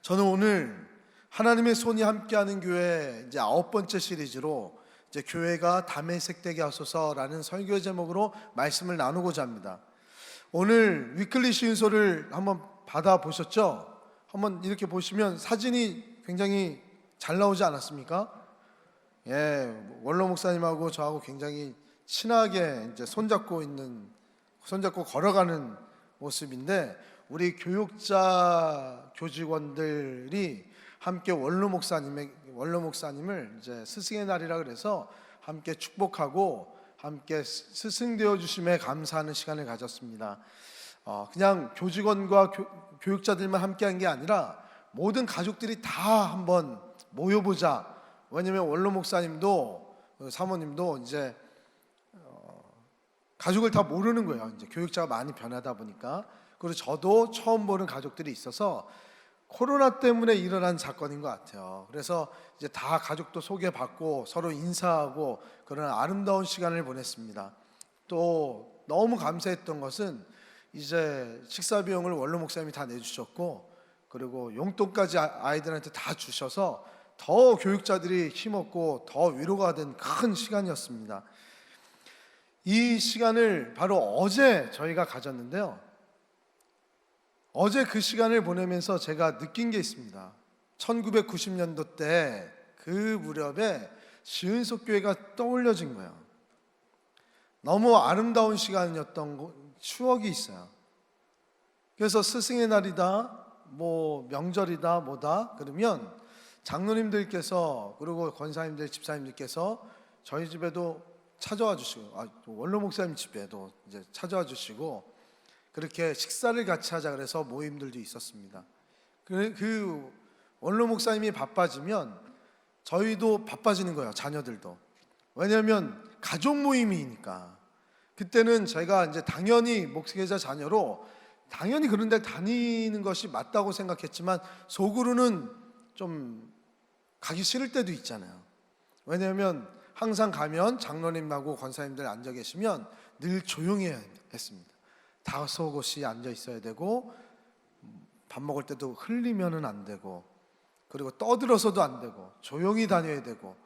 저는 오늘 하나님의 손이 함께하는 교회 이제 9번째 시리즈로 이제 교회가 담에색되게 하소서라는 설교 제목으로 말씀을 나누고자 합니다. 오늘 위클리 시인소를 한번 받아보셨죠? 한번 이렇게 보시면 사진이 굉장히 잘 나오지 않았습니까? 원로 목사님하고 저하고 굉장히 친하게 이제 손잡고 걸어가는 모습인데, 우리 교육자 교직원들이 함께 원로 목사님을 이제 스승의 날이라 그래서 함께 축복하고 함께 스승 되어 주심에 감사하는 시간을 가졌습니다. 그냥 교직원과 교육자들만 함께한 게 아니라 모든 가족들이 다 한번 모여보자. 왜냐하면 원로 목사님도 사모님도 이제 가족을 다 모르는 거예요. 이제 교육자가 많이 변하다 보니까. 그리고 저도 처음 보는 가족들이 있어서 코로나 때문에 일어난 사건인 것 같아요. 그래서 이제 다 가족도 소개받고 서로 인사하고 그런 아름다운 시간을 보냈습니다. 또 너무 감사했던 것은 이제 식사 비용을 원로 목사님이 다 내주셨고, 그리고 용돈까지 아이들한테 다 주셔서 더 교육자들이 힘없고 더 위로가 된 큰 시간이었습니다. 이 시간을 바로 어제 저희가 가졌는데요, 어제 그 시간을 보내면서 제가 느낀 게 있습니다. 1990년도 때 그 무렵에 시은속 교회가 떠올려진 거예요. 너무 아름다운 시간이었던 추억이 있어요. 그래서 스승의 날이다, 명절이다, 그러면 장로님들께서 그리고 권사님들, 집사님들께서 저희 집에도 찾아와 주시고, 원로 목사님 집에도 이제 찾아와 주시고, 그렇게 식사를 같이 하자 그래서 모임들도 있었습니다. 그 원로 목사님이 바빠지면 저희도 바빠지는 거예요, 자녀들도. 왜냐하면 가족 모임이니까. 그때는 제가 이제 당연히 목회자 자녀로 당연히 그런 데 다니는 것이 맞다고 생각했지만 속으로는 좀 가기 싫을 때도 있잖아요. 왜냐하면 항상 가면 장로님하고 권사님들 앉아 계시면 늘 조용히 했습니다. 다섯 곳이 앉아 있어야 되고, 밥 먹을 때도 흘리면은 안 되고, 그리고 떠들어서도 안 되고, 조용히 다녀야 되고,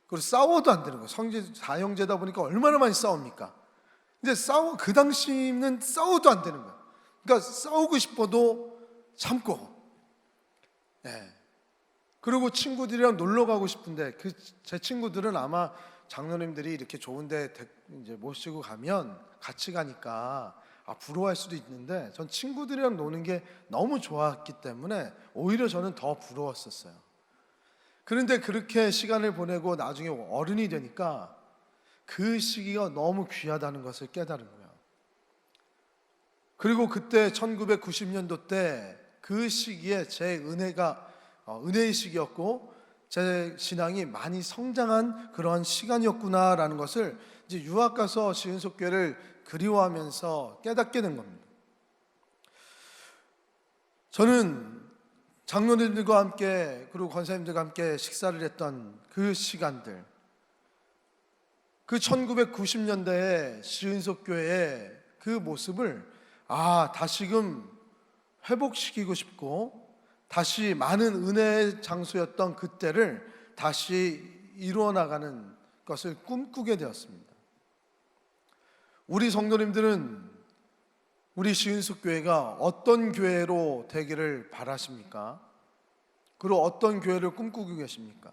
그리고 싸워도 안 되는 거예요. 성지 사형제다 보니까 얼마나 많이 싸웁니까? 근데 그 당시는 싸워도 안 되는 거예요. 그러니까 싸우고 싶어도 참고, 그리고 친구들이랑 놀러 가고 싶은데 제 친구들은 아마 장로님들이 이렇게 좋은데 이제 모시고 가면 같이 가니까 부러워할 수도 있는데, 전 친구들이랑 노는 게 너무 좋았기 때문에 오히려 저는 더 부러웠었어요. 그런데 그렇게 시간을 보내고 나중에 어른이 되니까 그 시기가 너무 귀하다는 것을 깨달은 거예요. 그리고 그때 1990년도 때 그 시기에 제 은혜의 시기였고, 제 신앙이 많이 성장한 그런 시간이었구나라는 것을 이제 유학 가서 시은속 교회를 그리워하면서 깨닫게 된 겁니다. 저는 장로님들과 함께 그리고 권사님들과 함께 식사를 했던 그 시간들, 그 1990년대의 시은속 교회의 그 모습을 다시금 회복시키고 싶고, 다시 많은 은혜의 장소였던 그때를 다시 이루어 나가는 것을 꿈꾸게 되었습니다. 우리 성도님들은 우리 시은숙 교회가 어떤 교회로 되기를 바라십니까? 그리고 어떤 교회를 꿈꾸고 계십니까?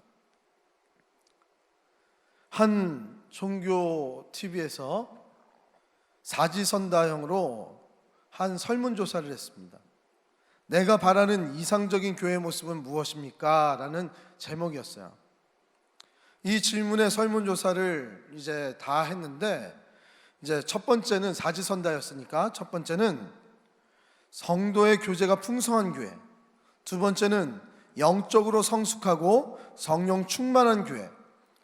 한 종교 TV에서 사지선다형으로 한 설문조사를 했습니다. 내가 바라는 이상적인 교회 모습은 무엇입니까? 라는 제목이었어요. 이 질문의 설문조사를 이제 다 했는데, 이제 첫 번째는 사지선다였으니까 첫 번째는 성도의 교제가 풍성한 교회, 두 번째는 영적으로 성숙하고 성령 충만한 교회,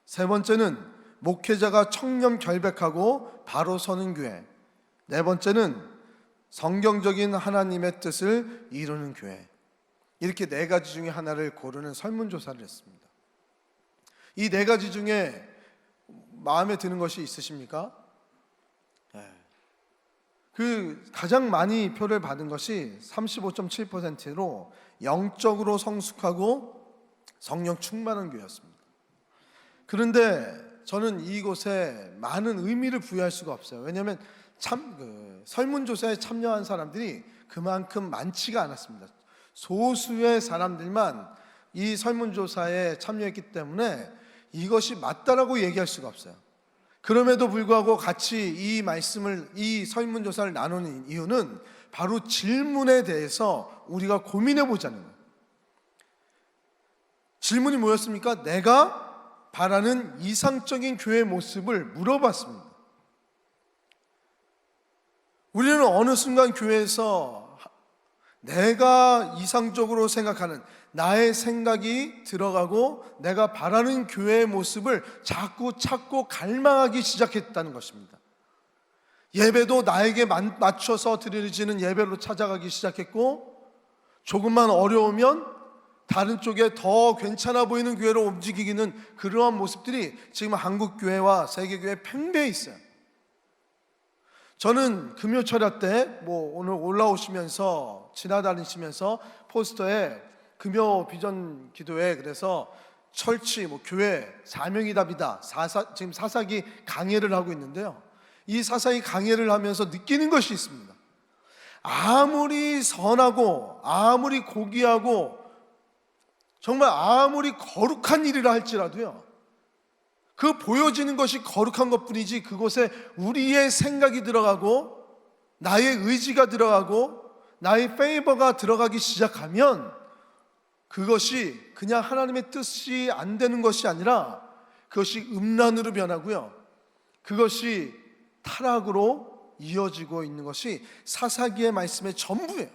세 번째는 목회자가 청렴 결백하고 바로 서는 교회, 네 번째는 성경적인 하나님의 뜻을 이루는 교회. 이렇게 네 가지 중에 하나를 고르는 설문조사를 했습니다. 이 네 가지 중에 마음에 드는 것이 있으십니까? 그 가장 많이 표를 받은 것이 35.7%로 영적으로 성숙하고 성령 충만한 교회였습니다. 그런데 저는 이곳에 많은 의미를 부여할 수가 없어요. 왜냐하면 설문조사에 참여한 사람들이 그만큼 많지가 않았습니다. 소수의 사람들만 이 설문조사에 참여했기 때문에 이것이 맞다라고 얘기할 수가 없어요. 그럼에도 불구하고 같이 이 설문조사를 나누는 이유는 바로 질문에 대해서 우리가 고민해 보자는 거예요. 질문이 뭐였습니까? 내가 바라는 이상적인 교회 모습을 물어봤습니다. 우리는 어느 순간 교회에서 내가 이상적으로 생각하는 나의 생각이 들어가고 내가 바라는 교회의 모습을 자꾸 찾고 갈망하기 시작했다는 것입니다. 예배도 나에게 맞춰서 드려지는 예배로 찾아가기 시작했고, 조금만 어려우면 다른 쪽에 더 괜찮아 보이는 교회로 움직이는 그러한 모습들이 지금 한국 교회와 세계 교회에 팽배해 있어요. 저는 금요 철야 때 오늘 올라오시면서 지나다니시면서 포스터에 금요 비전 기도회, 그래서 철치 교회 사명이 답이다, 지금 사사기 강해를 하고 있는데요. 이 사사기 강해를 하면서 느끼는 것이 있습니다. 아무리 선하고 아무리 고귀하고 정말 아무리 거룩한 일이라 할지라도요, 그 보여지는 것이 거룩한 것뿐이지 그곳에 우리의 생각이 들어가고 나의 의지가 들어가고 나의 페이버가 들어가기 시작하면 그것이 그냥 하나님의 뜻이 안 되는 것이 아니라 그것이 음란으로 변하고요, 그것이 타락으로 이어지고 있는 것이 사사기의 말씀의 전부예요.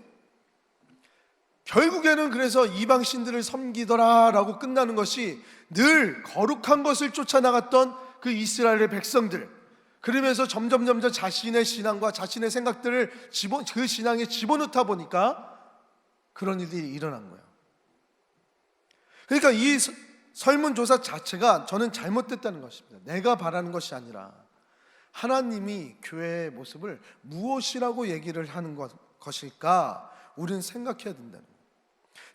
결국에는 그래서 이방신들을 섬기더라라고 끝나는 것이 늘 거룩한 것을 쫓아나갔던 그 이스라엘의 백성들, 그러면서 점점 자신의 신앙과 자신의 생각들을 그 신앙에 집어넣다 보니까 그런 일들이 일어난 거예요. 그러니까 이 설문조사 자체가 저는 잘못됐다는 것입니다. 내가 바라는 것이 아니라 하나님이 교회의 모습을 무엇이라고 얘기를 하는 것일까 우리는 생각해야 된다는 거예요.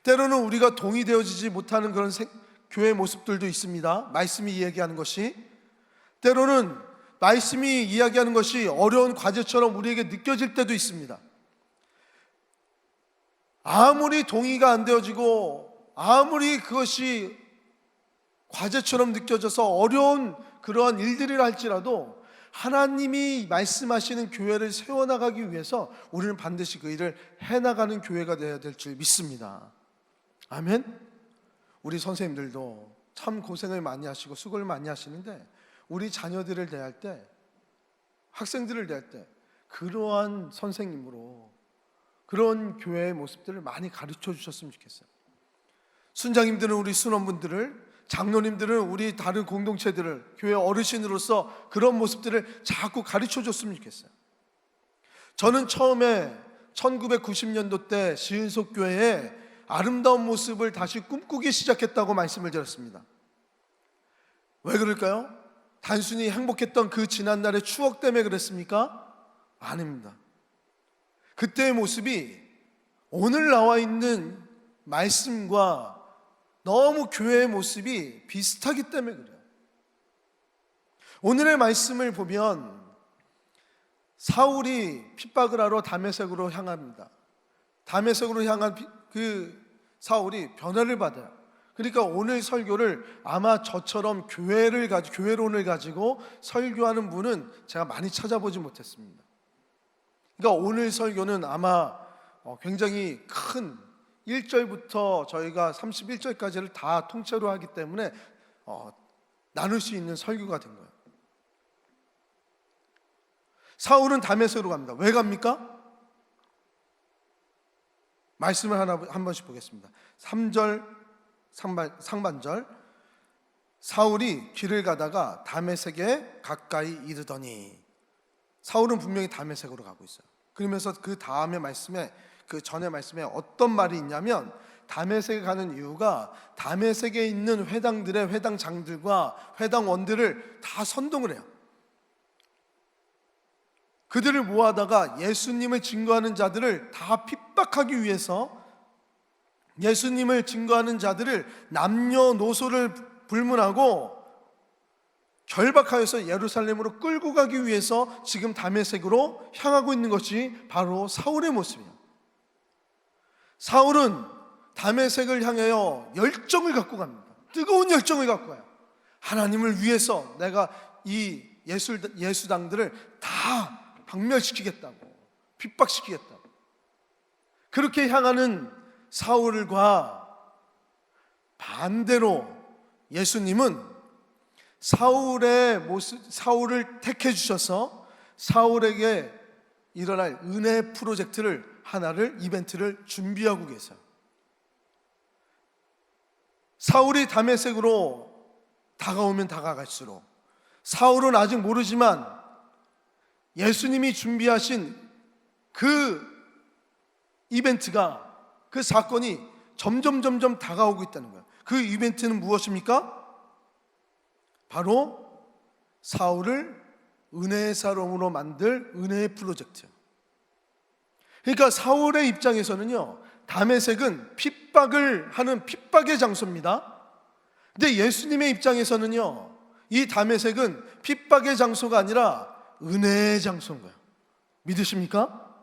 때로는 우리가 동의되어지지 못하는 그런 교회의 모습들도 있습니다. 말씀이 이야기하는 것이, 때로는 말씀이 이야기하는 것이 어려운 과제처럼 우리에게 느껴질 때도 있습니다. 아무리 동의가 안 되어지고 아무리 그것이 과제처럼 느껴져서 어려운 그러한 일들이라 할지라도 하나님이 말씀하시는 교회를 세워나가기 위해서 우리는 반드시 그 일을 해나가는 교회가 되어야 될 줄 믿습니다. 아멘. 우리 선생님들도 참 고생을 많이 하시고 수고를 많이 하시는데 우리 자녀들을 대할 때, 학생들을 대할 때 그러한 선생님으로 그런 교회의 모습들을 많이 가르쳐 주셨으면 좋겠어요. 순장님들은 우리 순원분들을, 장로님들은 우리 다른 공동체들을 교회 어르신으로서 그런 모습들을 자꾸 가르쳐 줬으면 좋겠어요. 저는 처음에 1990년도 때 시은속 교회에 아름다운 모습을 다시 꿈꾸기 시작했다고 말씀을 드렸습니다. 왜 그럴까요? 단순히 행복했던 그 지난날의 추억 때문에 그랬습니까? 아닙니다. 그때의 모습이 오늘 나와 있는 말씀과 너무 교회의 모습이 비슷하기 때문에 그래요. 오늘의 말씀을 보면 사울이 핍박을 하러 다메섹으로 향합니다. 다메섹으로 향한 그 사울이 변화를 받아요. 그러니까 오늘 설교를 아마 저처럼 교회론을 가지고 설교하는 분은 제가 많이 찾아보지 못했습니다. 그러니까 오늘 설교는 아마 굉장히 큰 1절부터 저희가 31절까지를 다 통째로 하기 때문에 나눌 수 있는 설교가 된 거예요. 사울은 다메섹으로 갑니다. 왜 갑니까? 말씀을 한 번씩 보겠습니다. 3절 상반절, 사울이 길을 가다가 다메섹에 가까이 이르더니, 사울은 분명히 다메섹으로 가고 있어요. 그러면서 그 다음에 말씀에, 그 전의 말씀에 어떤 말이 있냐면, 다메섹에 가는 이유가 다메섹에 있는 회당들의 회당장들과 회당원들을 다 선동을 해요. 그들을 모아다가 예수님을 증거하는 자들을 다 핍박하기 위해서 예수님을 증거하는 자들을 남녀노소를 불문하고 결박하여서 예루살렘으로 끌고 가기 위해서 지금 다메섹으로 향하고 있는 것이 바로 사울의 모습이에요. 사울은 다메섹을 향하여 열정을 갖고 갑니다. 뜨거운 열정을 갖고 가요. 하나님을 위해서 내가 이 예수당들을 다 박멸시키겠다고, 핍박시키겠다고. 그렇게 향하는 사울과 반대로 예수님은 사울을 택해 주셔서 사울에게 일어날 은혜 프로젝트를 하나를, 이벤트를 준비하고 계세요. 사울이 다메섹으로 다가오면 다가갈수록 사울은 아직 모르지만 예수님이 준비하신 그 이벤트가, 그 사건이 점점 다가오고 있다는 거예요. 그 이벤트는 무엇입니까? 바로 사울을 은혜의 사람으로 만들 은혜의 프로젝트. 그러니까 사울의 입장에서는요, 다메섹은 핍박을 하는 핍박의 장소입니다. 근데 예수님의 입장에서는요, 이 다메섹은 핍박의 장소가 아니라 은혜의 장소인 거예요. 믿으십니까?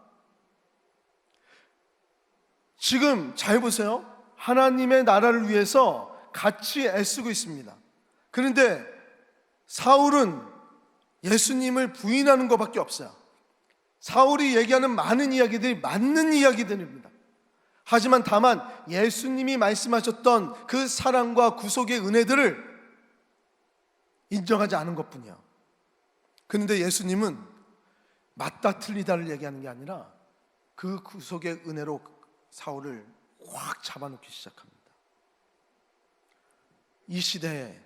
지금 잘 보세요. 하나님의 나라를 위해서 같이 애쓰고 있습니다. 그런데 사울은 예수님을 부인하는 것밖에 없어요. 사울이 얘기하는 많은 이야기들이 맞는 이야기들입니다. 하지만 다만 예수님이 말씀하셨던 그 사랑과 구속의 은혜들을 인정하지 않은 것뿐이야. 그런데 예수님은 맞다 틀리다를 얘기하는 게 아니라 그 구속의 은혜로 사울을 확 잡아놓기 시작합니다. 이 시대의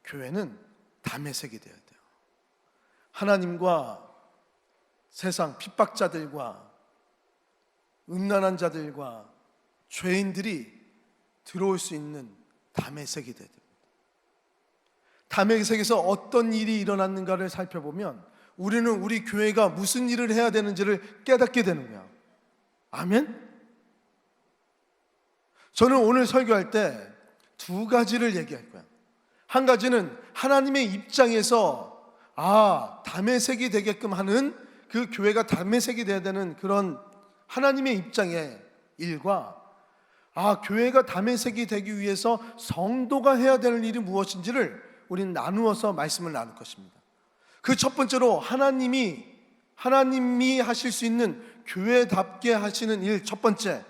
교회는 다메섹이 되어야 돼요. 하나님과 세상 핍박자들과 음란한 자들과 죄인들이 들어올 수 있는 다메섹이 되어야 됩니다. 다메섹에서 어떤 일이 일어났는가를 살펴보면 우리는 우리 교회가 무슨 일을 해야 되는지를 깨닫게 되는 거야. 아멘? 저는 오늘 설교할 때 두 가지를 얘기할 거야. 한 가지는 하나님의 입장에서 다메섹이 되게끔 하는, 그 교회가 다메섹이 돼야 되는 그런 하나님의 입장의 일과 교회가 다메섹이 되기 위해서 성도가 해야 되는 일이 무엇인지를 우리는 나누어서 말씀을 나눌 것입니다. 그 첫 번째로 하나님이 하실 수 있는 교회답게 하시는 일, 첫 번째,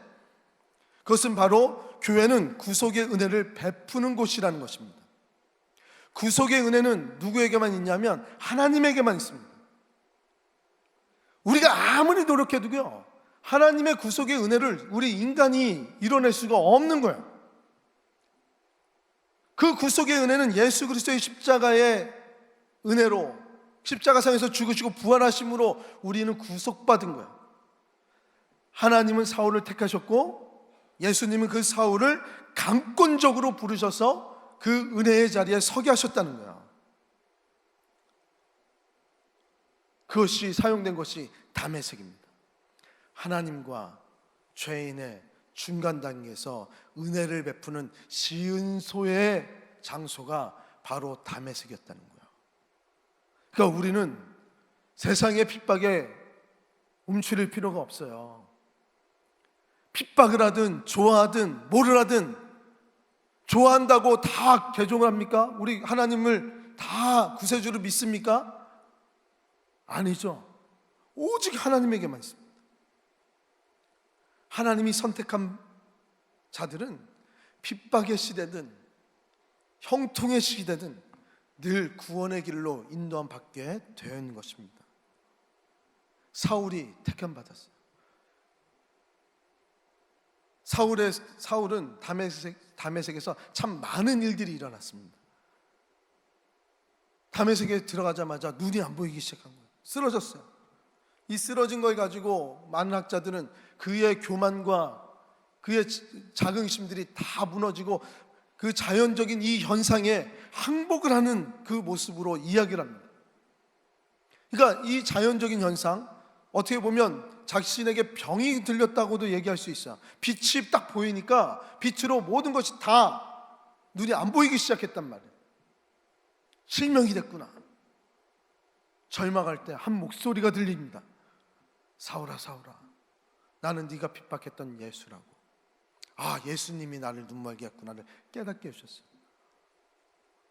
그것은 바로 교회는 구속의 은혜를 베푸는 곳이라는 것입니다. 구속의 은혜는 누구에게만 있냐면 하나님에게만 있습니다. 우리가 아무리 노력해도요, 하나님의 구속의 은혜를 우리 인간이 이뤄낼 수가 없는 거예요. 그 구속의 은혜는 예수 그리스도의 십자가의 은혜로, 십자가상에서 죽으시고 부활하심으로 우리는 구속받은 거예요. 하나님은 사울을 택하셨고 예수님은 그 사울을 강권적으로 부르셔서 그 은혜의 자리에 서게 하셨다는 거예요. 그것이 사용된 것이 다메섹입니다. 하나님과 죄인의 중간 단계에서 은혜를 베푸는 시은소의 장소가 바로 다메섹이었다는 거예요. 그러니까 우리는 세상의 핍박에 움츠릴 필요가 없어요. 핍박을 하든 좋아하든 뭐를 하든, 좋아한다고 다 개종을 합니까? 우리 하나님을 다 구세주로 믿습니까? 아니죠. 오직 하나님에게만 있습니다. 하나님이 선택한 자들은 핍박의 시대든 형통의 시대든 늘 구원의 길로 인도함 받게 되어 있는 것입니다. 사울이 택함 받았어요. 사울은 다메섹에서 참 많은 일들이 일어났습니다. 다메섹에 들어가자마자 눈이 안 보이기 시작한 거예요. 쓰러졌어요. 이 쓰러진 걸 가지고 많은 학자들은 그의 교만과 그의 자긍심들이 다 무너지고 그 자연적인 이 현상에 항복을 하는 그 모습으로 이야기를 합니다. 그러니까 이 자연적인 현상, 어떻게 보면 자신에게 병이 들렸다고도 얘기할 수 있어요. 빛이 딱 보이니까 빛으로 모든 것이 다 눈이 안 보이기 시작했단 말이에요. 실명이 됐구나. 절망할 때 한 목소리가 들립니다. 사울아 사울아, 나는 네가 핍박했던 예수라고. 아, 예수님이 나를 눈멀게 했구나를 깨닫게 해주셨어요.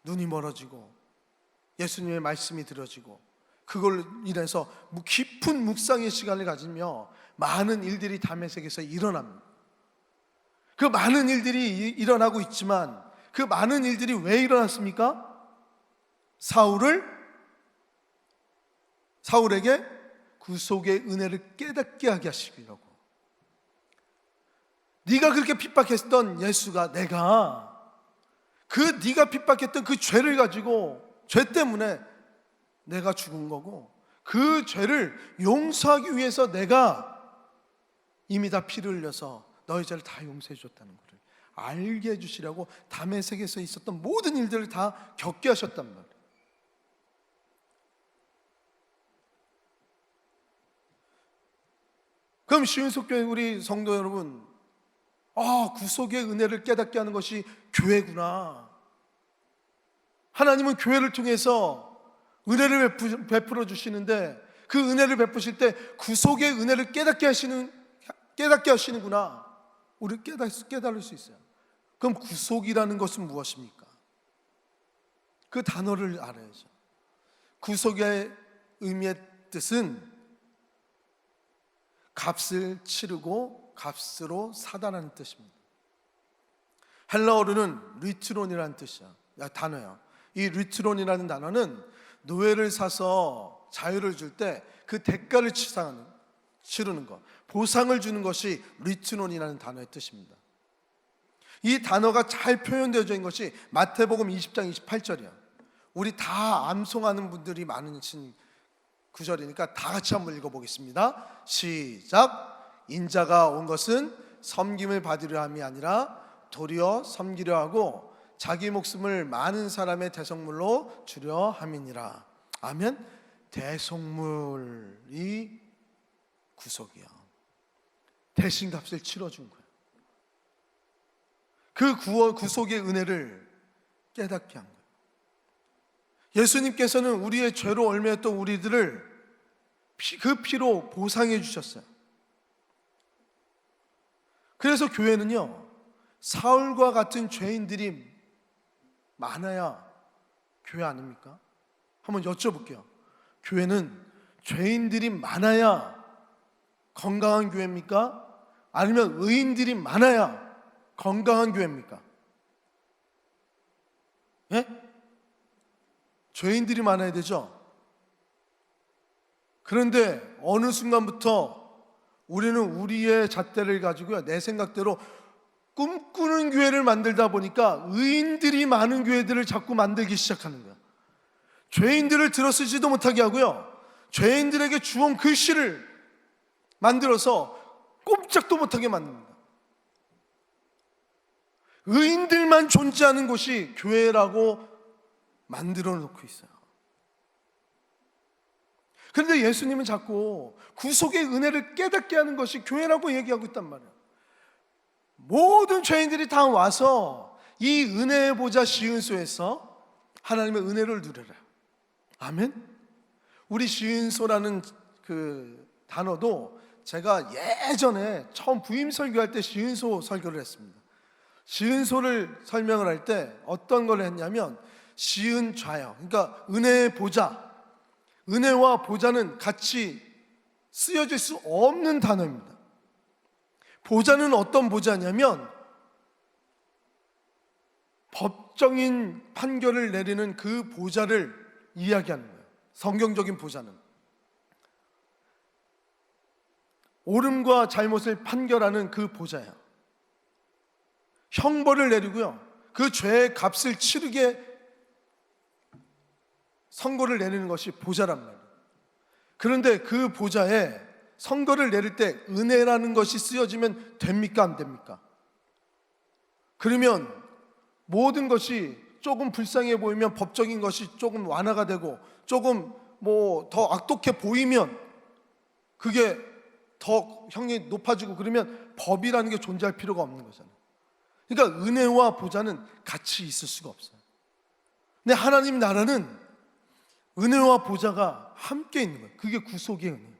눈이 멀어지고 예수님의 말씀이 들어지고, 그걸 인해서 깊은 묵상의 시간을 가지며 많은 일들이 다메섹에서 일어납니다. 그 많은 일들이 일어나고 있지만 그 많은 일들이 왜 일어났습니까? 사울에게 구속의 은혜를 깨닫게 하게 하시려고. 네가 그렇게 핍박했던 예수가, 내가 네가 핍박했던 그 죄를 가지고, 죄 때문에 내가 죽은 거고, 그 죄를 용서하기 위해서 내가 이미 다 피를 흘려서 너의 죄를 다 용서해 줬다는 것을 알게 해주시려고 다메섹에서 있었던 모든 일들을 다 겪게 하셨단 말이에요. 그럼 시은속교회 우리 성도 여러분, 구속의 은혜를 깨닫게 하는 것이 교회구나. 하나님은 교회를 통해서 은혜를 베풀어 주시는데, 그 은혜를 베푸실 때 구속의 은혜를 깨닫게 하시는구나. 우리 깨달을 수 있어요. 그럼 구속이라는 것은 무엇입니까? 그 단어를 알아야죠. 구속의 의미의 뜻은 값을 치르고 값으로 사다라는 뜻입니다. 헬라어로는 리트론이라는 뜻이야, 단어야. 이 리트론이라는 단어는 노예를 사서 자유를 줄 때 그 대가를 치르는 것, 보상을 주는 것이 리트론이라는 단어의 뜻입니다. 이 단어가 잘 표현되어 있는 것이 마태복음 20장 28절이야. 우리 다 암송하는 분들이 많으신 구절이니까 다 같이 한번 읽어보겠습니다. 시작. 인자가 온 것은 섬김을 받으려 함이 아니라 도리어 섬기려 하고 자기 목숨을 많은 사람의 대속물로 주려 함이니라. 아멘. 대속물이 구속이야. 대신값을 치러준 거야. 그 구속의 은혜를 깨닫게 한 거야. 예수님께서는 우리의 죄로 얽매였던 우리들을 그 피로 보상해 주셨어요. 그래서 교회는요, 사울과 같은 죄인들이 많아야 교회 아닙니까? 한번 여쭤볼게요. 교회는 죄인들이 많아야 건강한 교회입니까? 아니면 의인들이 많아야 건강한 교회입니까? 예? 죄인들이 많아야 되죠. 그런데 어느 순간부터 우리는 우리의 잣대를 가지고요, 내 생각대로 꿈꾸는 교회를 만들다 보니까 의인들이 많은 교회들을 자꾸 만들기 시작하는 거야. 죄인들을 들어쓰지도 못하게 하고요, 죄인들에게 주온 글씨를 만들어서 꼼짝도 못하게 만듭니다. 의인들만 존재하는 곳이 교회라고 만들어 놓고 있어요. 그런데 예수님은 자꾸 구속의 은혜를 깨닫게 하는 것이 교회라고 얘기하고 있단 말이에요. 모든 죄인들이 다 와서 이 은혜의 보좌 시은소에서 하나님의 은혜를 누려라. 아멘. 우리 시은소라는 그 단어도 제가 예전에 처음 부임 설교할 때 시은소 설교를 했습니다. 시은소를 설명을 할 때 어떤 걸 했냐면, 시은 좌요, 그러니까 은혜의 보좌, 은혜와 보좌는 같이 쓰여질 수 없는 단어입니다. 보좌는 어떤 보좌냐면 법정인 판결을 내리는 그 보좌를 이야기하는 거예요. 성경적인 보좌는 옳음과 잘못을 판결하는 그 보좌예요. 형벌을 내리고요, 그 죄의 값을 치르게 선고를 내리는 것이 보좌란 말이에요. 그런데 그 보좌에 선고를 내릴 때 은혜라는 것이 쓰여지면 됩니까, 안 됩니까? 그러면 모든 것이 조금 불쌍해 보이면, 법적인 것이 조금 완화가 되고 조금 더 악독해 보이면 그게 더 형이 높아지고 그러면 법이라는 게 존재할 필요가 없는 거잖아요. 그러니까 은혜와 보좌는 같이 있을 수가 없어요. 근데 하나님 나라는 은혜와 보좌가 함께 있는 거예요. 그게 구속의 은혜.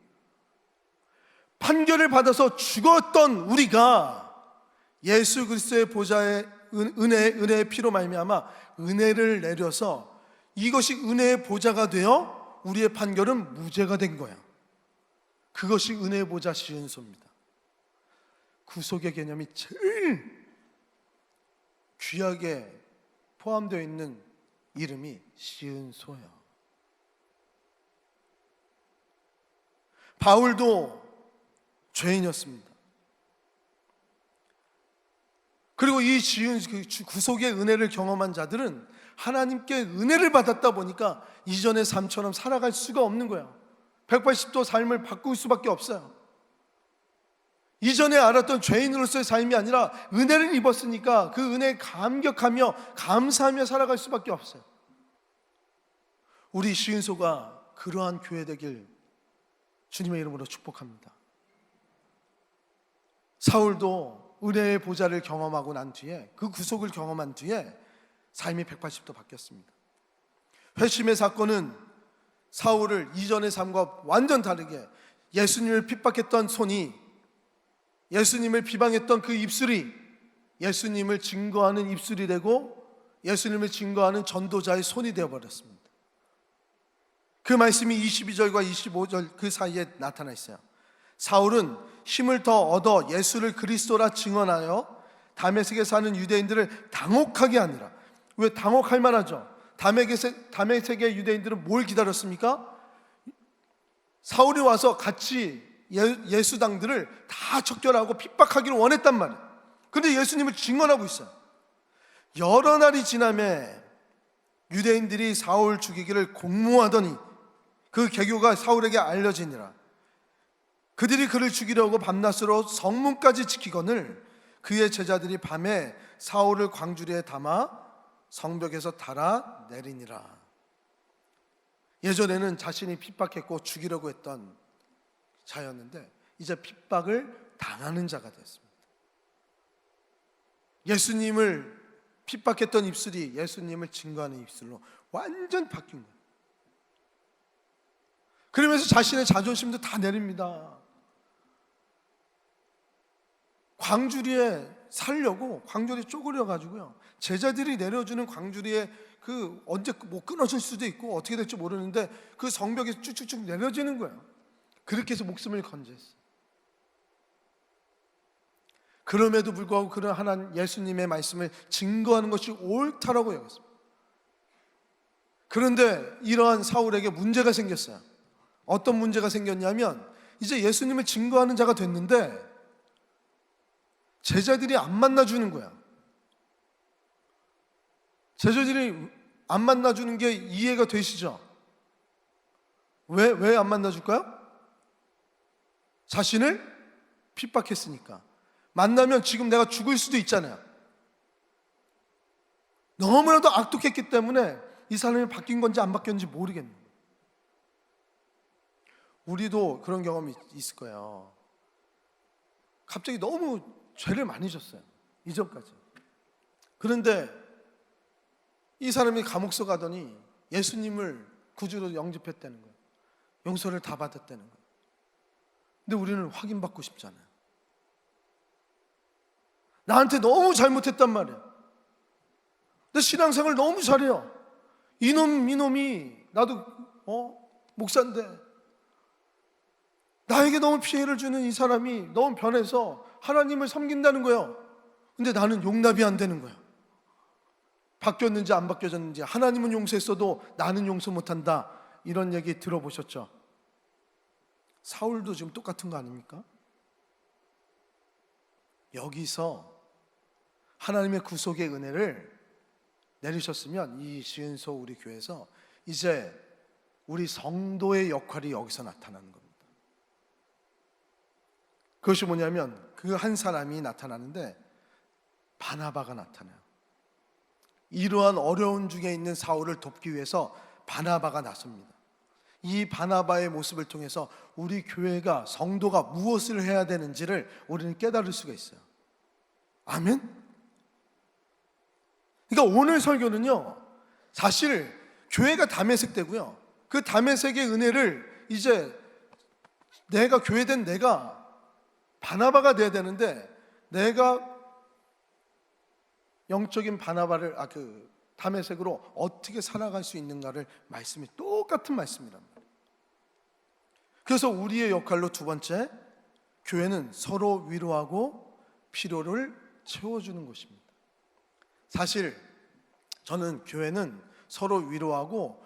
판결을 받아서 죽었던 우리가 예수 그리스도의 보좌의 은혜의 피로 말미암아 은혜를 내려서 이것이 은혜의 보좌가 되어 우리의 판결은 무죄가 된 거야. 그것이 은혜의 보좌 시은소입니다. 구속의 개념이 제일 귀하게 포함되어 있는 이름이 시은소예요. 바울도 죄인이었습니다. 그리고 이 구속의 은혜를 경험한 자들은 하나님께 은혜를 받았다 보니까 이전의 삶처럼 살아갈 수가 없는 거야. 180도 삶을 바꿀 수밖에 없어요. 이전에 알았던 죄인으로서의 삶이 아니라 은혜를 입었으니까 그 은혜에 감격하며 감사하며 살아갈 수밖에 없어요. 우리 시은소가 그러한 교회 되길 주님의 이름으로 축복합니다. 사울도 은혜의 보좌를 경험하고 난 뒤에, 그 구속을 경험한 뒤에 삶이 180도 바뀌었습니다. 회심의 사건은 사울을 이전의 삶과 완전 다르게 예수님을 핍박했던 손이, 예수님을 비방했던 그 입술이 예수님을 증거하는 입술이 되고 예수님을 증거하는 전도자의 손이 되어버렸습니다. 그 말씀이 22절과 25절 그 사이에 나타나 있어요. 사울은 힘을 더 얻어 예수를 그리스도라 증언하여 다메섹에 사는 유대인들을 당혹하게 하니라. 왜 당혹할 만하죠? 다메섹의 유대인들은 뭘 기다렸습니까? 사울이 와서 같이 예수당들을 다 척결하고 핍박하기를 원했단 말이에요. 그런데 예수님을 증언하고 있어요. 여러 날이 지나매 유대인들이 사울 죽이기를 공모하더니 그 계교가 사울에게 알려지니라. 그들이 그를 죽이려고 밤낮으로 성문까지 지키거늘 그의 제자들이 밤에 사울을 광주리에 담아 성벽에서 달아 내리니라. 예전에는 자신이 핍박했고 죽이려고 했던 자였는데 이제 핍박을 당하는 자가 됐습니다. 예수님을 핍박했던 입술이 예수님을 증거하는 입술로 완전 바뀐 거예요. 그러면서 자신의 자존심도 다 내립니다. 광주리에 살려고 광주리 쪼그려가지고요, 제자들이 내려주는 광주리에 그 언제 못 끊어질 수도 있고 어떻게 될지 모르는데 그 성벽에서 쭉쭉쭉 내려지는 거예요. 그렇게 해서 목숨을 건졌어요. 그럼에도 불구하고 그런 하나님 예수님의 말씀을 증거하는 것이 옳다라고 여겼습니다. 그런데 이러한 사울에게 문제가 생겼어요. 어떤 문제가 생겼냐면 이제 예수님을 증거하는 자가 됐는데 제자들이 안 만나주는 거야. 제자들이 안 만나주는 게 이해가 되시죠? 왜 안 만나줄까요? 자신을 핍박했으니까. 만나면 지금 내가 죽을 수도 있잖아요. 너무나도 악독했기 때문에 이 사람이 바뀐 건지 안 바뀌었는지 모르겠는 거예요. 우리도 그런 경험이 있을 거예요. 갑자기 너무 죄를 많이 졌어요. 이전까지. 그런데 이 사람이 감옥서 가더니 예수님을 구주로 영접했다는 거예요. 용서를 다 받았다는 거예요. 근데 우리는 확인받고 싶잖아요. 나한테 너무 잘못했단 말이야. 근데 신앙생활 너무 잘해요. 이놈이 나도 목사인데 나에게 너무 피해를 주는 이 사람이 너무 변해서 하나님을 섬긴다는 거예요. 근데 나는 용납이 안 되는 거예요. 바뀌었는지 안 바뀌어졌는지, 하나님은 용서했어도 나는 용서 못한다, 이런 얘기 들어보셨죠? 사울도 지금 똑같은 거 아닙니까? 여기서 하나님의 구속의 은혜를 내리셨으면 이 시은소 우리 교회에서 이제 우리 성도의 역할이 여기서 나타나는 겁니다. 그것이 뭐냐면 그 한 사람이 나타나는데 바나바가 나타나요. 이러한 어려운 중에 있는 사울을 돕기 위해서 바나바가 나섭니다. 이 바나바의 모습을 통해서 우리 교회가, 성도가 무엇을 해야 되는지를 우리는 깨달을 수가 있어요. 아멘? 그러니까 오늘 설교는요, 사실 교회가 다메섹 되고요, 그 다메섹의 은혜를 이제 내가 교회된 내가 바나바가 돼야 되는데, 내가 영적인 바나바를 다메섹으로 어떻게 살아갈 수 있는가를 말씀이 똑같은 말씀이란 말이에요. 그래서 우리의 역할로 두 번째, 교회는 서로 위로하고 필요를 채워주는 곳입니다. 사실 저는 교회는 서로 위로하고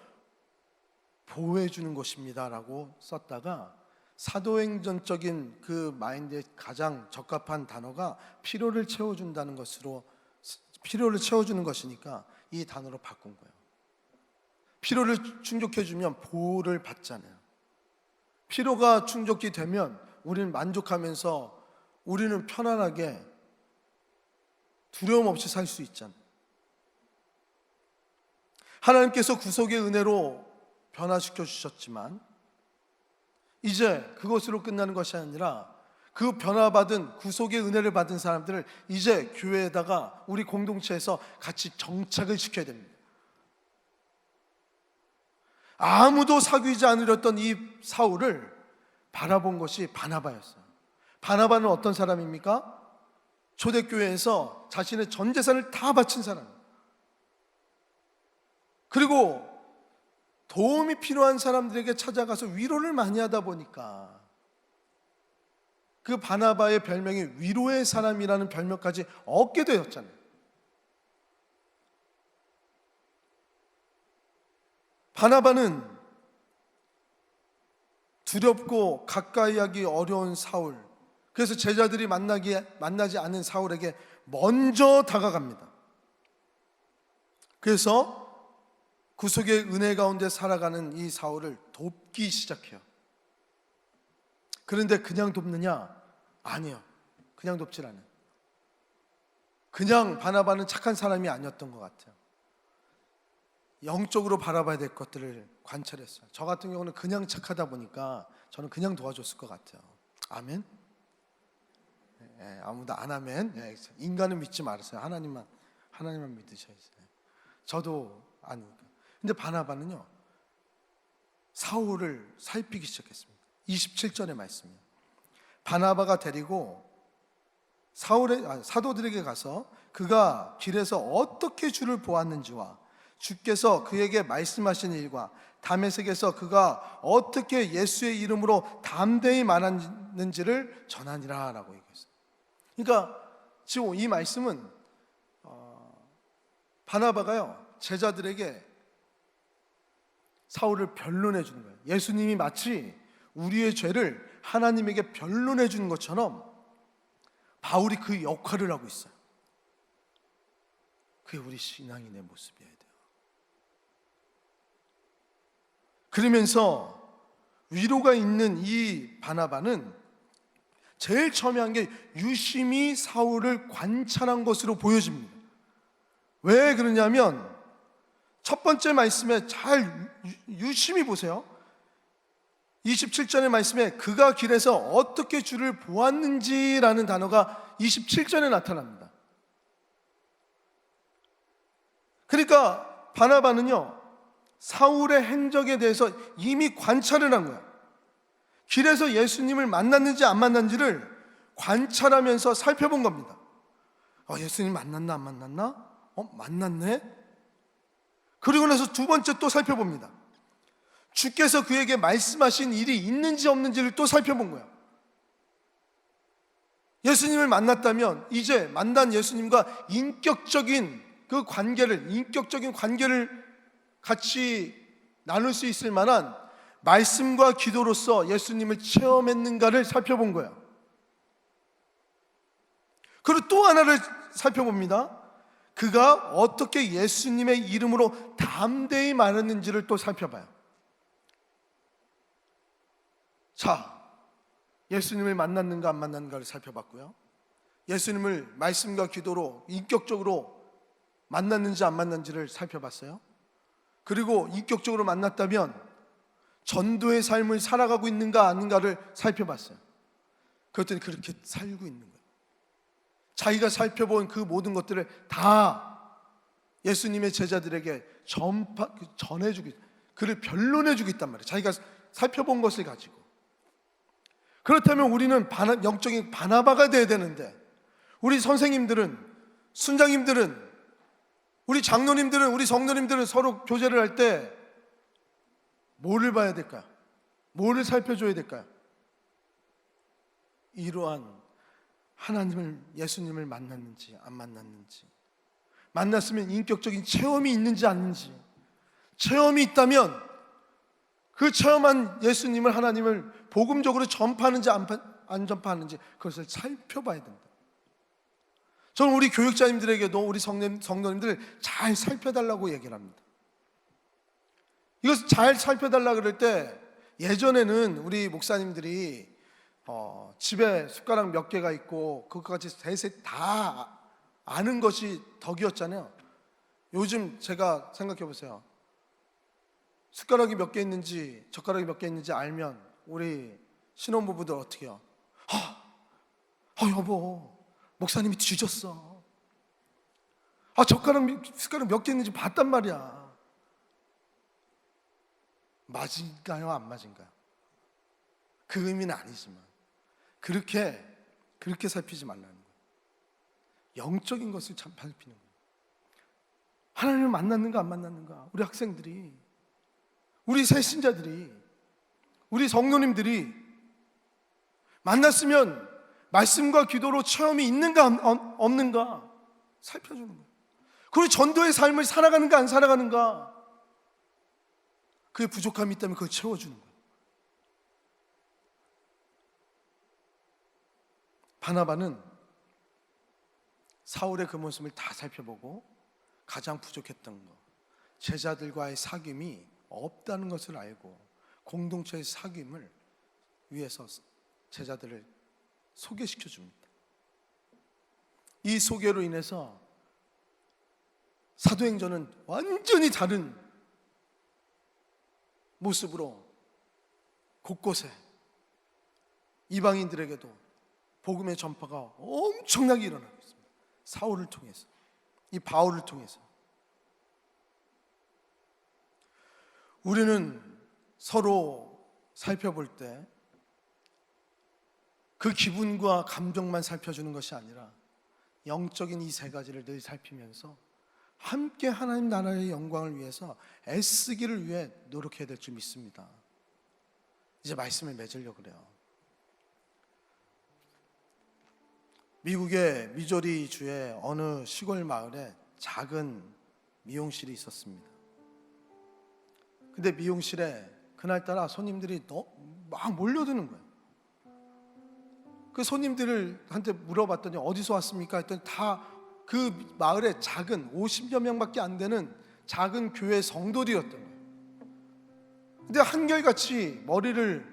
보호해주는 곳입니다 라고 썼다가, 사도행전적인 그 마인드에 가장 적합한 단어가 필요를 채워준다는 것으로, 필요를 채워주는 것이니까 이 단어로 바꾼 거예요. 필요를 충족해주면 보호를 받잖아요. 필요가 충족이 되면 우리는 만족하면서 우리는 편안하게 두려움 없이 살 수 있잖아요. 하나님께서 구속의 은혜로 변화시켜 주셨지만 이제 그것으로 끝나는 것이 아니라, 그 변화받은 구속의 은혜를 받은 사람들을 이제 교회에다가, 우리 공동체에서 같이 정착을 시켜야 됩니다. 아무도 사귀지 않으렸던 이 사울을 바라본 것이 바나바였어요. 바나바는 어떤 사람입니까? 초대교회에서 자신의 전 재산을 다 바친 사람, 그리고 도움이 필요한 사람들에게 찾아가서 위로를 많이 하다 보니까 그 바나바의 별명이 위로의 사람이라는 별명까지 얻게 되었잖아요. 바나바는 두렵고 가까이 하기 어려운 사울, 그래서 제자들이 만나지 않은 사울에게 먼저 다가갑니다. 그래서 구속의 은혜 가운데 살아가는 이 사울을 돕기 시작해요. 그런데 그냥 돕느냐? 아니요, 그냥 돕질 않아요. 그냥 바나바는 착한 사람이 아니었던 것 같아요. 영적으로 바라봐야 될 것들을 관찰했어요. 저 같은 경우는 그냥 착하다 보니까 저는 그냥 도와줬을 것 같아요. 아멘? 아무도 안 하면, 인간은 믿지 말으세요. 하나님만 믿으셔야지. 저도 아니니까. 근데 바나바는요, 사울을 살피기 시작했습니다. 27절의 말씀이에요. 바나바가 데리고 사도들에게 가서 그가 길에서 어떻게 주를 보았는지와 주께서 그에게 말씀하신 일과 다메섹에서 그가 어떻게 예수의 이름으로 담대히 말하는지를 전하니라 라고 얘기했어요. 그러니까 지금 이 말씀은 바나바가요, 제자들에게 사울을 변론해 주는 거예요. 예수님이 마치 우리의 죄를 하나님에게 변론해 주는 것처럼 바울이 그 역할을 하고 있어요. 그게 우리 신앙인의 모습이어야 돼요. 그러면서 위로가 있는 이 바나바는 제일 처음에 한 게 유심히 사울을 관찰한 것으로 보여집니다. 왜 그러냐면 첫 번째 말씀에 잘 유심히 보세요. 27절의 말씀에 그가 길에서 어떻게 주를 보았는지라는 단어가 27절에 나타납니다. 그러니까 바나바는요, 사울의 행적에 대해서 이미 관찰을 한 거예요. 길에서 예수님을 만났는지 안 만났는지를 관찰하면서 살펴본 겁니다. 예수님 만났나 안 만났나? 만났네? 그리고 나서 두 번째 또 살펴봅니다. 주께서 그에게 말씀하신 일이 있는지 없는지를 또 살펴본 거예요. 예수님을 만났다면 이제 만난 예수님과 인격적인 관계를 같이 나눌 수 있을 만한 말씀과 기도로서 예수님을 체험했는가를 살펴본 거예요. 그리고 또 하나를 살펴봅니다. 그가 어떻게 예수님의 이름으로 담대히 말했는지를 또 살펴봐요. 자, 예수님을 만났는가 안 만났는가를 살펴봤고요. 예수님을 말씀과 기도로 인격적으로 만났는지 안 만났는지를 살펴봤어요. 그리고 인격적으로 만났다면 전도의 삶을 살아가고 있는가 아닌가를 살펴봤어요. 그랬더니 그렇게 살고 있는 거예요. 자기가 살펴본 그 모든 것들을 다 예수님의 제자들에게 전해주고, 그를 변론해주고 있단 말이에요. 자기가 살펴본 것을 가지고. 그렇다면 우리는 영적인 바나바가 돼야 되는데, 우리 선생님들은, 순장님들은, 우리 장로님들은, 우리 성도님들은 서로 교제를 할 때 뭐를 봐야 될까요? 뭐를 살펴줘야 될까요? 이러한 하나님을, 예수님을 만났는지 안 만났는지, 만났으면 인격적인 체험이 있는지 아닌지, 체험이 있다면 그 체험한 예수님을, 하나님을 복음적으로 전파하는지 안 전파하는지 그것을 살펴봐야 된다. 저는 우리 교육자님들에게도 우리 성도님들을 잘 살펴달라고 얘기를 합니다. 이것을 잘 살펴달라 그럴 때, 예전에는 우리 목사님들이 집에 숟가락 몇 개가 있고 그것까지 세세 다 아는 것이 덕이었잖아요. 요즘 제가 생각해 보세요. 숟가락이 몇 개 있는지, 젓가락이 몇 개 있는지 알면 우리 신혼부부들 어떻게 해요? 여보, 목사님이 뒤졌어. 숟가락 몇 개 있는지 봤단 말이야. 맞은가요, 안 맞은가요? 그 의미는 아니지만 그렇게 살피지 말라는 거예요. 영적인 것을 참 살피는 거예요. 하나님을 만났는가 안 만났는가, 우리 학생들이, 우리 새신자들이, 우리 성도님들이 만났으면 말씀과 기도로 체험이 있는가 없는가 살펴주는 거예요. 그리고 전도의 삶을 살아가는가 안 살아가는가, 그의 부족함이 있다면 그걸 채워주는 거예요. 바나바는 사울의 그 모습을 다 살펴보고 가장 부족했던 것, 제자들과의 사귐이 없다는 것을 알고 공동체의 사귐을 위해서 제자들을 소개시켜 줍니다. 이 소개로 인해서 사도행전은 완전히 다른 모습으로 곳곳에 이방인들에게도 복음의 전파가 엄청나게 일어나고 있습니다. 사울을 통해서, 이 바울을 통해서. 우리는 서로 살펴볼 때 그 기분과 감정만 살펴주는 것이 아니라 영적인 이 세 가지를 늘 살피면서 함께 하나님 나라의 영광을 위해서 애쓰기를 위해 노력해야 될 줄 믿습니다. 이제 말씀을 맺으려고 그래요. 미국의 미조리 주의 어느 시골 마을에 작은 미용실이 있었습니다. 근데 미용실에 그날따라 손님들이 막 몰려드는 거예요. 그 손님들한테 물어봤더니 어디서 왔습니까? 했더니 다 그 마을에 작은 50여 명밖에 안 되는 작은 교회 성도들이었던 거예요. 근데 한결같이 머리를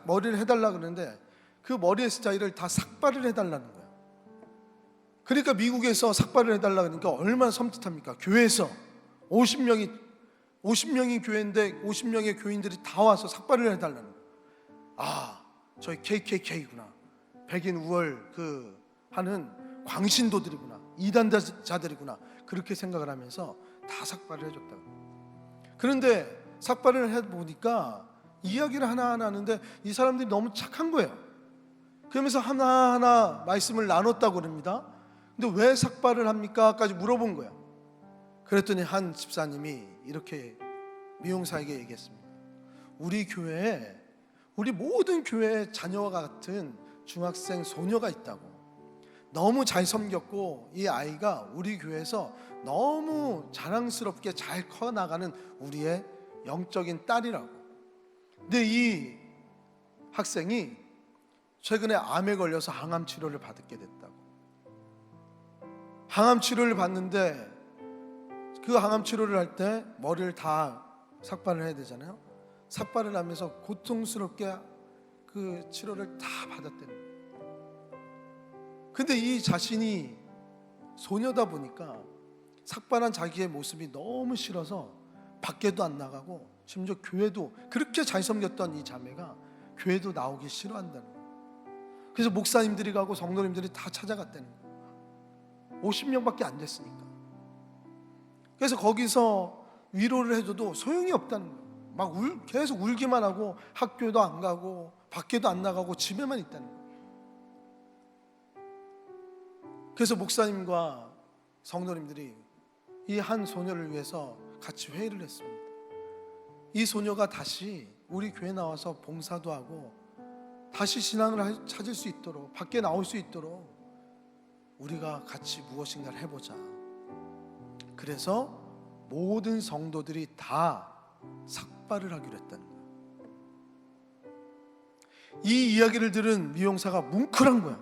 머리를 해달라 그러는데 그 머리의 스타일을 다 삭발을 해달라는 거예요. 그러니까 미국에서 삭발을 해달라 그러니까 얼마나 섬뜩합니까? 교회에서 50명이 교회인데 50명의 교인들이 다 와서 삭발을 해달라는 거예요. 저희 KKK구나, 백인 우월 하는 광신도들이구나, 이단자들이구나, 그렇게 생각을 하면서 다 삭발을 해줬다고. 그런데 삭발을 해보니까 이야기를 하나하나 하는데 이 사람들이 너무 착한 거예요. 그러면서 하나하나 말씀을 나눴다고 그럽니다. 근데 왜 삭발을 합니까? 까지 물어본 거예요. 그랬더니 한 집사님이 이렇게 미용사에게 얘기했습니다. 우리 교회에, 우리 모든 교회에 자녀와 같은 중학생 소녀가 있다고. 너무 잘 섬겼고 이 아이가 우리 교회에서 너무 자랑스럽게 잘 커나가는 우리의 영적인 딸이라고. 근데 이 학생이 최근에 암에 걸려서 항암 치료를 받게 됐다고. 항암 치료를 받는데 그 항암 치료를 할 때 머리를 다 삭발을 해야 되잖아요. 삭발을 하면서 고통스럽게 그 치료를 다 받았다는 거예요. 근데 이 자신이 소녀다 보니까 삭발한 자기의 모습이 너무 싫어서 밖에도 안 나가고 심지어 교회도 그렇게 잘 섬겼던 이 자매가 교회도 나오기 싫어한다는 거예요. 그래서 목사님들이 가고 성도님들이 다 찾아갔다는 거예요. 50명밖에 안 됐으니까. 그래서 거기서 위로를 해줘도 소용이 없다는 거예요. 막 계속 울기만 하고 학교도 안 가고 밖에도 안 나가고 집에만 있다는 거예요. 그래서 목사님과 성도님들이 이 한 소녀를 위해서 같이 회의를 했습니다. 이 소녀가 다시 우리 교회 나와서 봉사도 하고 다시 신앙을 찾을 수 있도록, 밖에 나올 수 있도록 우리가 같이 무엇인가를 해보자. 그래서 모든 성도들이 다 삭발을 하기로 했다는 거예요. 이 이야기를 들은 미용사가 뭉클한 거야.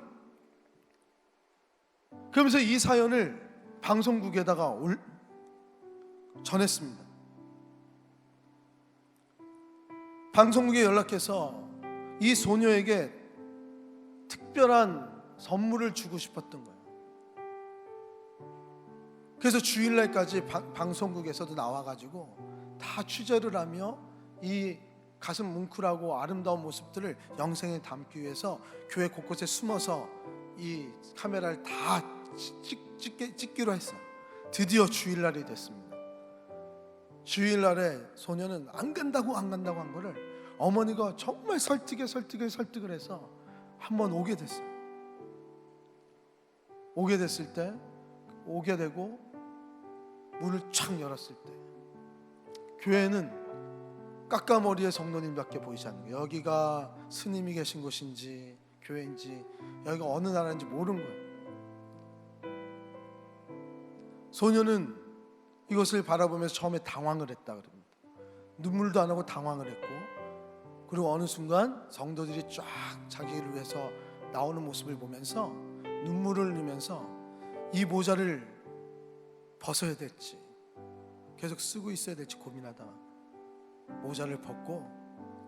그러면서 이 사연을 방송국에다가 전했습니다. 방송국에 연락해서 이 소녀에게 특별한 선물을 주고 싶었던 거예요. 그래서 주일날까지 방송국에서도 나와가지고 다 취재를 하며 이 가슴 뭉클하고 아름다운 모습들을 영상에 담기 위해서 교회 곳곳에 숨어서 이 카메라를 다 찍기로 했어요. 드디어 주일날이 됐습니다. 주일날에 소녀는 안 간다고 한 거를 어머니가 정말 설득을 해서 한번 오게 됐어요. 오게 됐을 때, 오게 되고 문을 촥 열었을 때 교회는 까까머리의 성도님밖에 보이지 않는 거예요. 여기가 스님이 계신 곳인지 교회인지 여기가 어느 나라인지 모르는 거예요. 소녀는 이것을 바라보면서 처음에 당황을 했다 그럽니다. 눈물도 안 하고 당황을 했고, 그리고 어느 순간 성도들이 쫙 자기를 위해서 나오는 모습을 보면서 눈물을 흘리면서 이 모자를 벗어야 될지 계속 쓰고 있어야 될지 고민하다가 모자를 벗고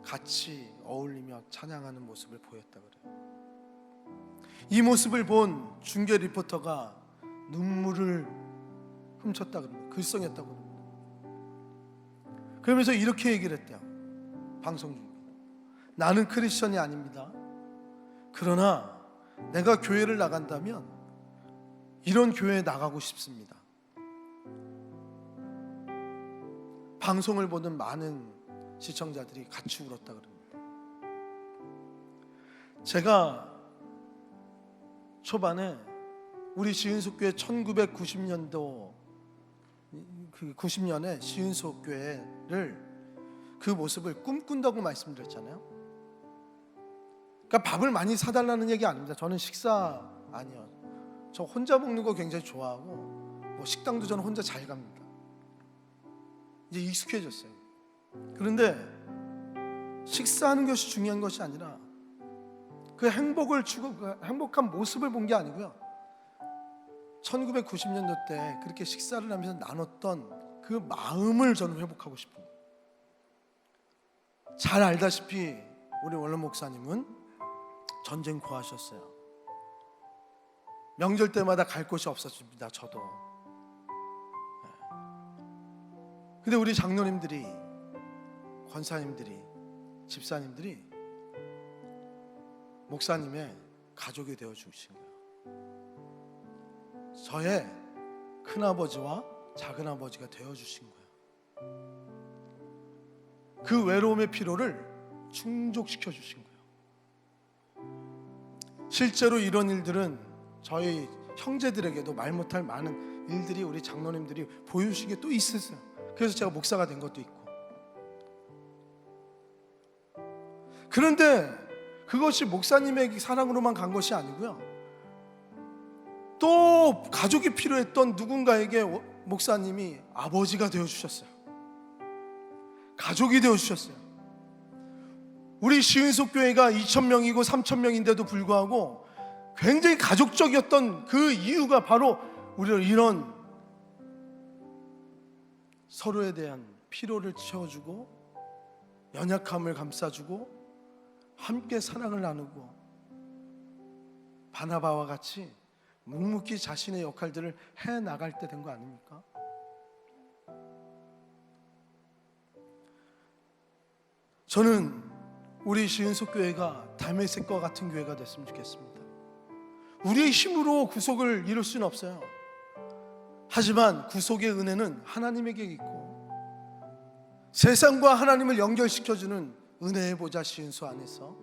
같이 어울리며 찬양하는 모습을 보였다 그래요. 이 모습을 본 중계 리포터가 눈물을 훔쳤다 그럽니다. 글썽였다고 그럽니다. 그러면서 이렇게 얘기를 했대요. 방송 중에 나는 크리스천이 아닙니다. 그러나 내가 교회를 나간다면 이런 교회에 나가고 싶습니다. 방송을 보는 많은 시청자들이 같이 울었다 그럽니다. 제가 초반에 우리 시은숙교회 1990년도 90년에 시은숙교회를 그 모습을 꿈꾼다고 말씀드렸잖아요. 그러니까 밥을 많이 사달라는 얘기 아닙니다. 저는 식사 아니요. 저 혼자 먹는 거 굉장히 좋아하고 뭐 식당도 저는 혼자 잘 갑니다. 이제 익숙해졌어요. 그런데 식사하는 것이 중요한 것이 아니라 그 행복을 주고 그 행복한 모습을 본 게 아니고요. 1990년도 때 그렇게 식사를 하면서 나눴던 그 마음을 저는 회복하고 싶은 거예요. 잘 알다시피 우리 원로 목사님은 전쟁 고하셨어요. 명절 때마다 갈 곳이 없었습니다. 저도. 근데 우리 장로님들이, 권사님들이, 집사님들이 목사님의 가족이 되어 주신 거예요. 저의 큰아버지와 작은아버지가 되어 주신 거예요. 그 외로움의 피로를 충족시켜 주신 거예요. 실제로 이런 일들은 저희 형제들에게도 말 못할 많은 일들이 우리 장로님들이 보여주신 게 또 있었어요. 그래서 제가 목사가 된 것도 있고. 그런데 그것이 목사님의 사랑으로만 간 것이 아니고요. 또 가족이 필요했던 누군가에게 목사님이 아버지가 되어주셨어요. 가족이 되어주셨어요. 우리 시은숙교회가 2,000명이고 3,000명인데도 불구하고 굉장히 가족적이었던 그 이유가 바로 우리는 이런 서로에 대한 피로를 채워주고 연약함을 감싸주고 함께 사랑을 나누고 바나바와 같이 묵묵히 자신의 역할들을 해나갈 때 된 거 아닙니까? 저는 우리 시은속 교회가 다메섹과 같은 교회가 됐으면 좋겠습니다. 우리의 힘으로 구속을 이룰 수는 없어요. 하지만 구속의 은혜는 하나님에게 있고 세상과 하나님을 연결시켜주는 은혜의 보좌 시은소 안에서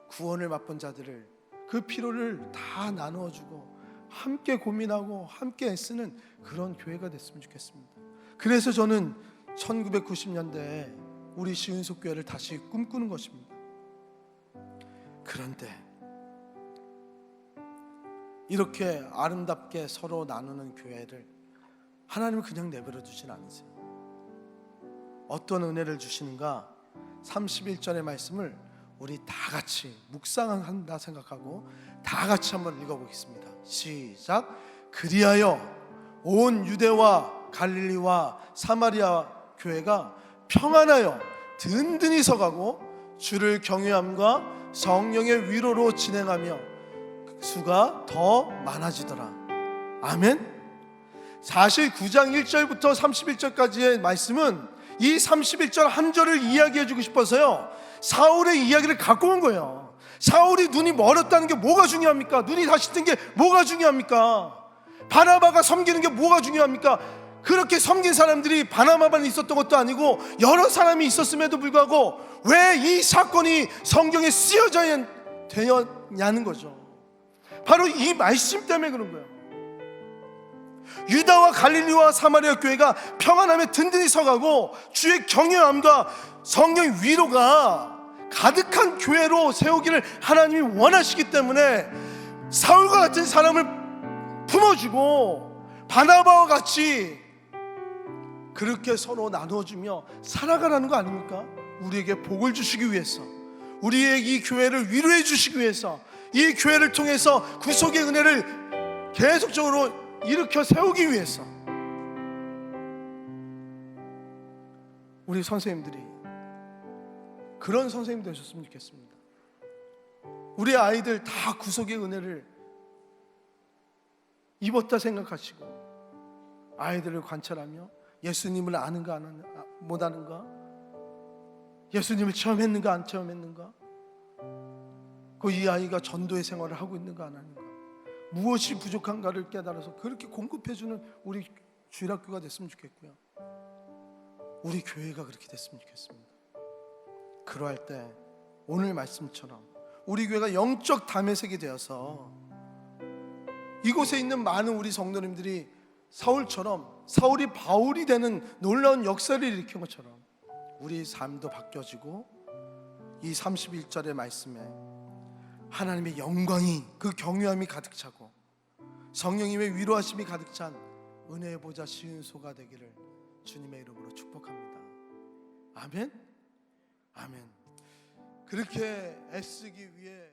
구원을 맛본 자들을 그 피로를 다 나누어주고 함께 고민하고 함께 애쓰는 그런 교회가 됐으면 좋겠습니다. 그래서 저는 1990년대에 우리 시은속 교회를 다시 꿈꾸는 것입니다. 그런데 이렇게 아름답게 서로 나누는 교회를 하나님은 그냥 내버려 두진 않으세요. 어떤 은혜를 주시는가? 31절의 말씀을 우리 다 같이 묵상한다 생각하고 다 같이 한번 읽어보겠습니다. 시작. 그리하여 온 유대와 갈릴리와 사마리아 교회가 평안하여 든든히 서가고 주를 경외함과 성령의 위로로 진행하며 수가 더 많아지더라. 아멘. 사실 9장 1절부터 31절까지의 말씀은 이 31절 한 절을 이야기해주고 싶어서요, 사울의 이야기를 갖고 온 거예요. 사울이 눈이 멀었다는 게 뭐가 중요합니까? 눈이 다시 뜬 게 뭐가 중요합니까? 바나바가 섬기는 게 뭐가 중요합니까? 그렇게 섬긴 사람들이 바나바만 있었던 것도 아니고 여러 사람이 있었음에도 불구하고 왜 이 사건이 성경에 쓰여져야 되냐는 거죠. 바로 이 말씀 때문에 그런 거예요. 유다와 갈릴리와 사마리아 교회가 평안함에 든든히 서가고 주의 경외함과 성령의 위로가 가득한 교회로 세우기를 하나님이 원하시기 때문에 사울과 같은 사람을 품어주고 바나바와 같이 그렇게 서로 나누어주며 살아가라는 거 아닙니까? 우리에게 복을 주시기 위해서, 우리의 이 교회를 위로해 주시기 위해서, 이 교회를 통해서 구속의 은혜를 계속적으로 일으켜 세우기 위해서 우리 선생님들이 그런 선생님 되셨으면 좋겠습니다. 우리 아이들 다 구속의 은혜를 입었다 생각하시고 아이들을 관찰하며 예수님을 아는가 못 아는가, 예수님을 체험했는가 안 체험했는가, 그 이 아이가 전도의 생활을 하고 있는가 안 하는가, 무엇이 부족한가를 깨달아서 그렇게 공급해주는 우리 주일학교가 됐으면 좋겠고요, 우리 교회가 그렇게 됐으면 좋겠습니다. 그러할 때 오늘 말씀처럼 우리 교회가 영적 다메섹이 되어서 이곳에 있는 많은 우리 성도님들이 사울처럼, 사울이 바울이 되는 놀라운 역사를 일으킨 것처럼 우리 삶도 바뀌어지고 이 31절의 말씀에 하나님의 영광이, 그 경외함이 가득 차고 성령님의 위로하심이 가득 찬 은혜의 보좌 시은소가 되기를 주님의 이름으로 축복합니다. 아멘. 아멘. 그렇게 애쓰기 위해